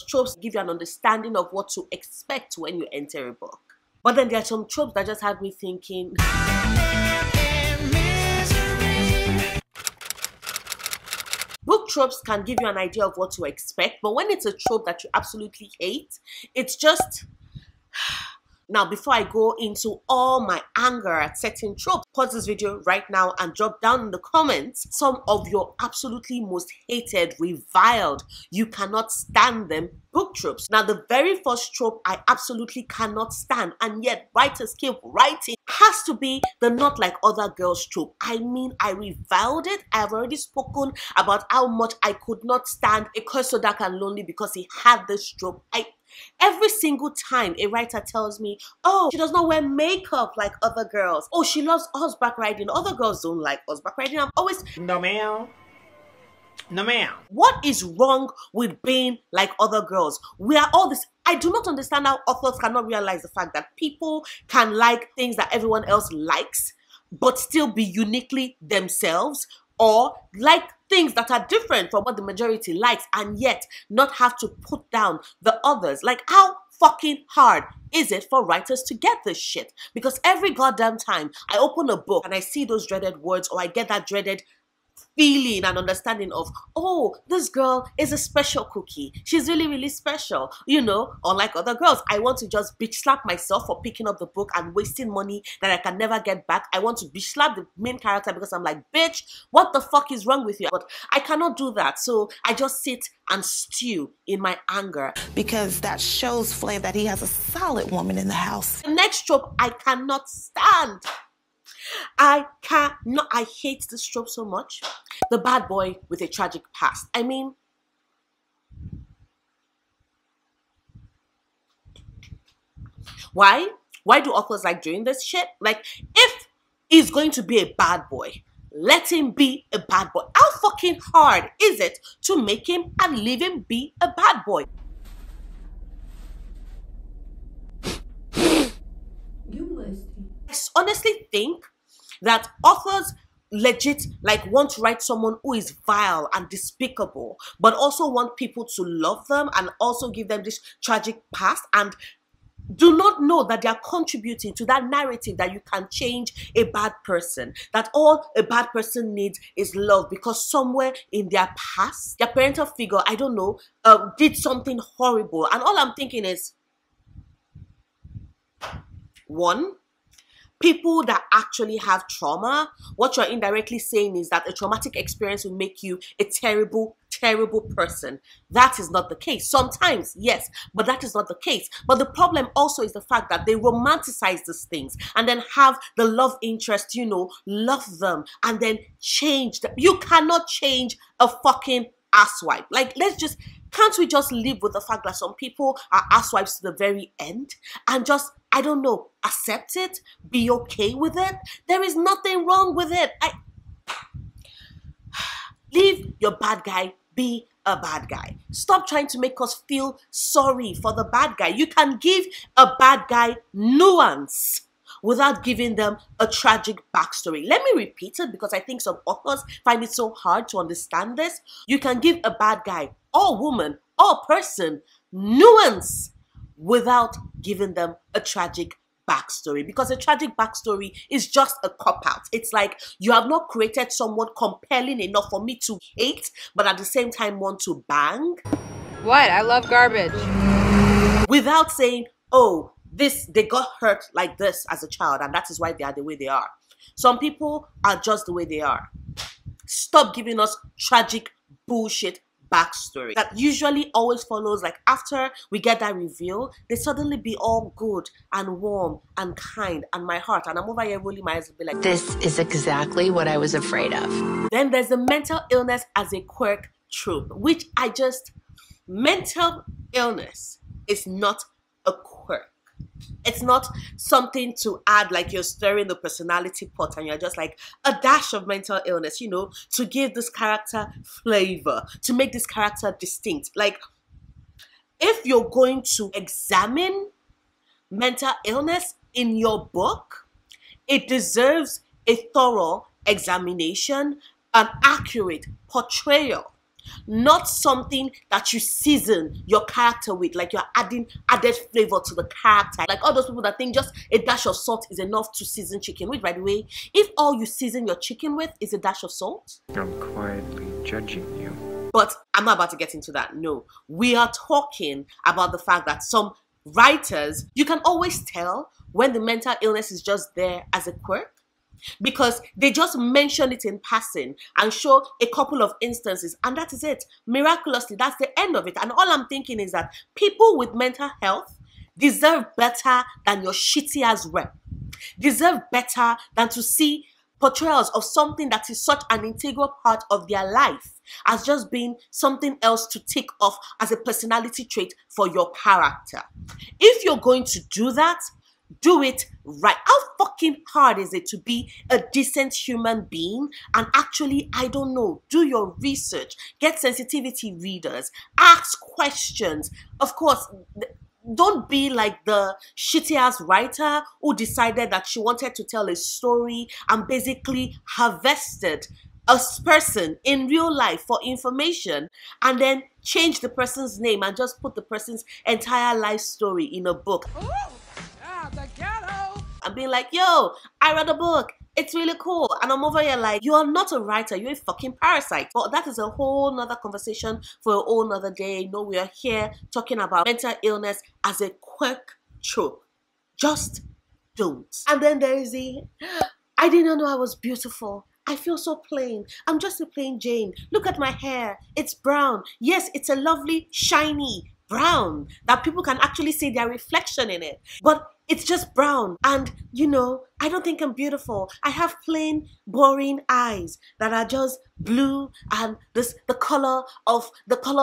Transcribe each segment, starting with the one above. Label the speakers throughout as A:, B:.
A: Tropes give you an understanding of what to expect when you enter a book. But then there are some tropes that just have me thinking. Book tropes can give you an idea of what to expect, but when it's a trope that you absolutely hate, it's just... Now, before I go into all my anger at certain tropes, pause this video right now and drop down in the comments some of your absolutely most hated, reviled, you cannot stand them book tropes. Now, the very first trope I absolutely cannot stand, and yet writers keep writing, has to be the not like other girls trope. I mean, I reviled it. I've already spoken about how much I could not stand A Curse So Dark and Lonely because he had this trope. Every single time a writer tells me, oh, she does not wear makeup like other girls. Oh, she loves horseback riding. Other girls don't like horseback riding. I'm always,
B: no ma'am. No ma'am.
A: What is wrong with being like other girls? We are all this. I do not understand how authors cannot realize the fact that people can like things that everyone else likes, but still be uniquely themselves, or like things that are different from what the majority likes and yet not have to put down the others. Like, how fucking hard is it for writers to get this shit? Because every goddamn time I open a book and I see those dreaded words, or I get that dreaded feeling and understanding of, oh, this girl is a special cookie. She's really, really special. You know, unlike other girls, I want to just bitch slap myself for picking up the book and wasting money that I can never get back. I want to bitch slap the main character because I'm like, bitch, what the fuck is wrong with you? But I cannot do that. So I just sit and stew in my anger.
C: Because that shows Flav that he has a solid woman in the house.
A: The next trope I cannot stand. I cannot. I hate this trope so much. The bad boy with a tragic past. I mean, why? Why do authors like doing this shit? Like, if he's going to be a bad boy, let him be a bad boy. How fucking hard is it to make him and leave him be a bad boy?
D: You must.
A: I honestly think that authors legit like want to write someone who is vile and despicable, but also want people to love them and also give them this tragic past, and do not know that they are contributing to that narrative that you can change a bad person, that all a bad person needs is love because somewhere in their past, their parental figure, I don't know, did something horrible. And all I'm thinking is, one, people that actually have trauma, what you're indirectly saying is that a traumatic experience will make you a terrible, terrible person. That is not the case. Sometimes, yes, but that is not the case. But the problem also is the fact that they romanticize these things and then have the love interest, you know, love them and then change them. You cannot change a fucking asswipe. Like, can't we just live with the fact that some people are asswipes to the very end and just, I don't know, accept it, be okay with it? There is nothing wrong with it. Leave your bad guy be a bad guy. Stop trying to make us feel sorry for the bad guy. You can give a bad guy nuance without giving them a tragic backstory. Let me repeat it because I think some authors find it so hard to understand this. You can give a bad guy or woman or person nuance without giving them a tragic backstory, because a tragic backstory is just a cop-out. It's like you have not created someone compelling enough for me to hate, but at the same time want to bang.
D: What? I love garbage.
A: Without saying, oh, they got hurt like this as a child and that is why they are the way they are. Some people are just the way they are. Stop giving us tragic bullshit backstory that usually always follows, like after we get that reveal, they suddenly be all good and warm and kind, and my heart, and I'm over here rolling my eyes and be like,
E: this is exactly what I was afraid of.
A: Then there's the mental illness as a quirk trope, which mental illness is not a quirk. It's not something to add like you're stirring the personality pot and you're just like a dash of mental illness, you know, to give this character flavor, to make this character distinct. Like, if you're going to examine mental illness in your book, it deserves a thorough examination, an accurate portrayal not something that you season your character with, like you're adding added flavor to the character. Like all those people that think just a dash of salt is enough to season chicken with. By the way, if all you season your chicken with is a dash of salt,
F: I'm quietly judging you.
A: but I'm not about to get into that. No, we are talking about the fact that some writers, you can always tell when the mental illness is just there as a quirk, because they just mention it in passing and show a couple of instances, and that is it. Miraculously, that's the end of it. And all I'm thinking is that people with mental health deserve better than your shitty ass rep. Deserve better than to see portrayals of something that is such an integral part of their life as just being something else to tick off as a personality trait for your character. If you're going to do that, do it right. How fucking hard is it to be a decent human being and actually, I don't know, do your research, get sensitivity readers, ask questions. Of course, don't be like the shitty ass writer who decided that she wanted to tell a story and basically harvested a person in real life for information and then change the person's name and just put the person's entire life story in a book.
B: The ghetto.
A: And being like, yo, I read a book, it's really cool. And I'm over here like, you are not a writer, you're a fucking parasite. But that is a whole nother conversation for a whole nother day. No, we are here talking about mental illness as a quirk trope. Just don't. And then there is the, I didn't know I was beautiful. I feel so plain. I'm just a plain Jane. Look at my hair. It's brown. Yes, it's a lovely, shiny brown that people can actually see their reflection in it. But it's just brown. And, you know, I don't think I'm beautiful. I have plain, boring eyes that are just blue and the color of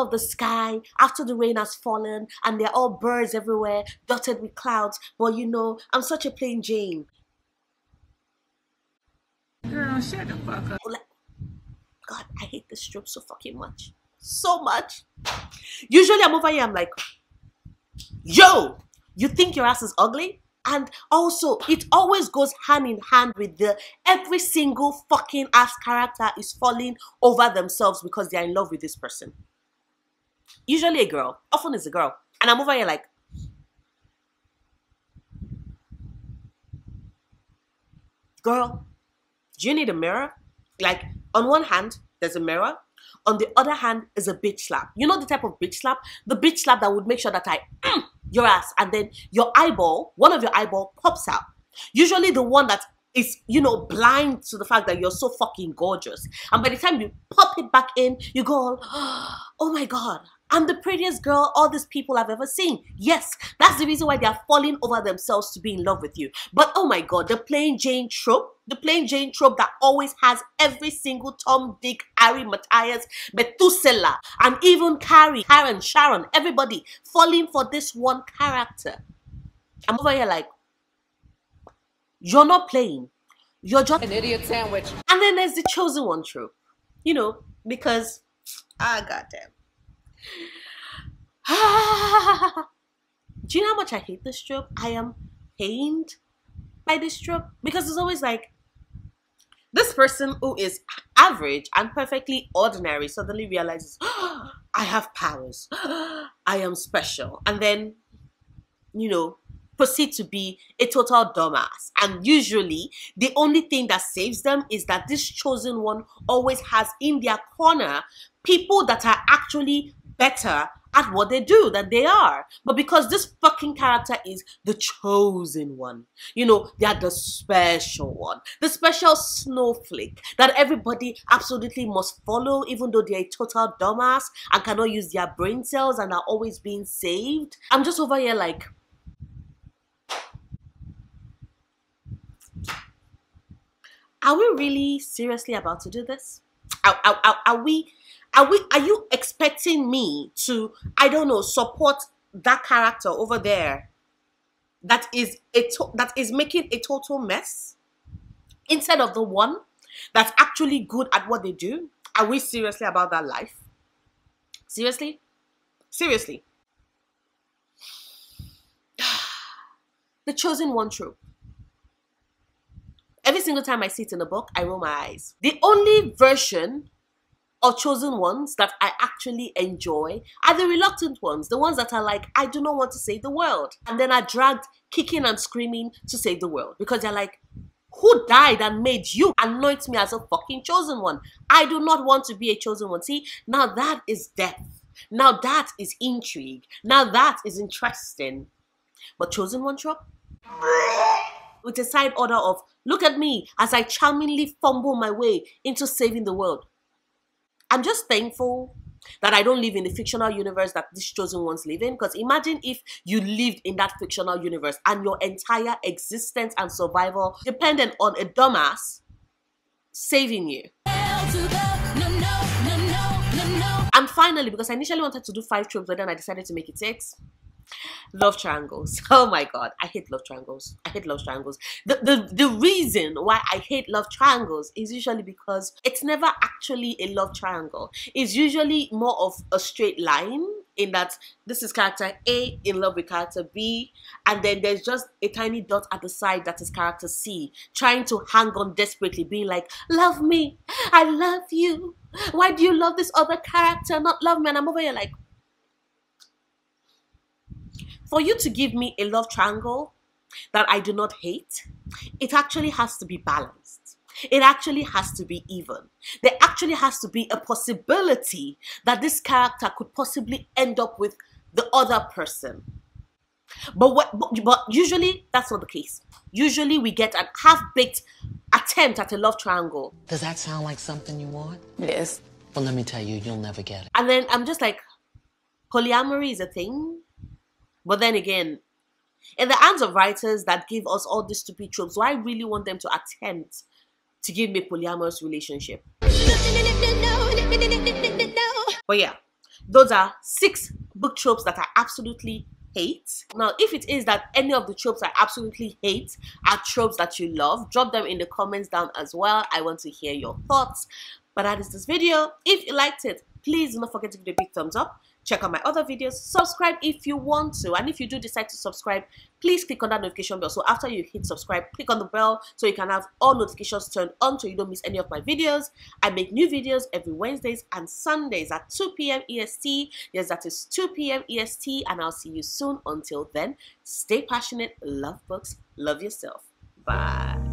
A: the sky after the rain has fallen, and they're all birds everywhere, dotted with clouds. But, you know, I'm such a plain Jane.
B: Girl, shut the fuck up.
A: God, I hate this trope so fucking much. So much. Usually I'm over here, I'm like, yo, you think your ass is ugly? And also, it always goes hand in hand with the every single fucking ass character is falling over themselves because they're in love with this person. Usually a girl. Often it's a girl. And I'm over here like, girl, do you need a mirror? Like, on one hand, there's a mirror. On the other hand is a bitch slap. You know the type of bitch slap? The bitch slap that would make sure that I your ass, and then your eyeball, one of your eyeball pops out. Usually the one that is, you know, blind to the fact that you're so fucking gorgeous. And by the time you pop it back in, you go, oh my God, I'm the prettiest girl all these people have ever seen. Yes, that's the reason why they are falling over themselves to be in love with you. But oh my God, the plain Jane trope, that always has every single Tom, Dick, Harry, Matthias, Methuselah, and even Carrie, Karen, Sharon, everybody falling for this one character. I'm over here like, you're not playing. You're just
B: An idiot sandwich.
A: And then there's the chosen one trope. You know, because, goddamn. Do you know how much I hate this trope? I am pained by this trope because it's always like this person who is average and perfectly ordinary suddenly realizes, I have powers. I am special. And then, you know, proceed to be a total dumbass. And usually the only thing that saves them is that this chosen one always has in their corner people that are actually better at what they do than they are. But because this fucking character is the chosen one, you know, they are the special one, the special snowflake that everybody absolutely must follow, even though they're a total dumbass and cannot use their brain cells and are always being saved. I'm just over here like, are we really seriously about to do this? Are you expecting me to, I don't know, support that character over there that is making a total mess instead of the one that's actually good at what they do? Are we seriously about that life? Seriously? Seriously. The chosen one trope. Every single time I see it in a book, I roll my eyes. The only version or chosen ones that I actually enjoy are the reluctant ones, the ones that are like, I do not want to save the world. And then are dragged kicking and screaming to save the world because they're like, who died and made you anoint me as a fucking chosen one? I do not want to be a chosen one. See, now that is depth. Now that is intrigue. Now that is interesting. But chosen one trope? With a side order of, look at me as I charmingly fumble my way into saving the world. I'm just thankful that I don't live in the fictional universe that these chosen ones live in. Because imagine if you lived in that fictional universe and your entire existence and survival depended on a dumbass saving you. And finally, because I initially wanted to do 5 tropes, but then I decided to make it 6. Love triangles. Oh my god, I hate love triangles. I hate love triangles. The reason why I hate love triangles is usually because it's never actually a love triangle. It's usually more of a straight line, in that this is character A in love with character B, and then there's just a tiny dot at the side that is character C trying to hang on desperately, being like, love me, I love you, why do you love this other character, not love me? And I'm over here like, for you to give me a love triangle that I do not hate, it actually has to be balanced. It actually has to be even. There actually has to be a possibility that this character could possibly end up with the other person. But usually that's not the case. Usually we get a half-baked attempt at a love triangle.
G: Does that sound like something you want?
C: Yes.
G: Well, let me tell you, you'll never get it.
A: And then I'm just like, polyamory is a thing? But then again, in the hands of writers that give us all these stupid tropes, do I really want them to attempt to give me a polyamorous relationship? But yeah, those are 6 book tropes that I absolutely hate. Now, if it is that any of the tropes I absolutely hate are tropes that you love, drop them in the comments down as well. I want to hear your thoughts. But that is this video. If you liked it, please do not forget to give it a big thumbs up. Check out my other videos. Subscribe if you want to. And if you do decide to subscribe, please click on that notification bell. So after you hit subscribe, click on the bell so you can have all notifications turned on so you don't miss any of my videos. I make new videos every Wednesdays and Sundays at 2 p.m. EST. Yes, that is 2 p.m. EST. And I'll see you soon. Until then, stay passionate, love books, love yourself. Bye.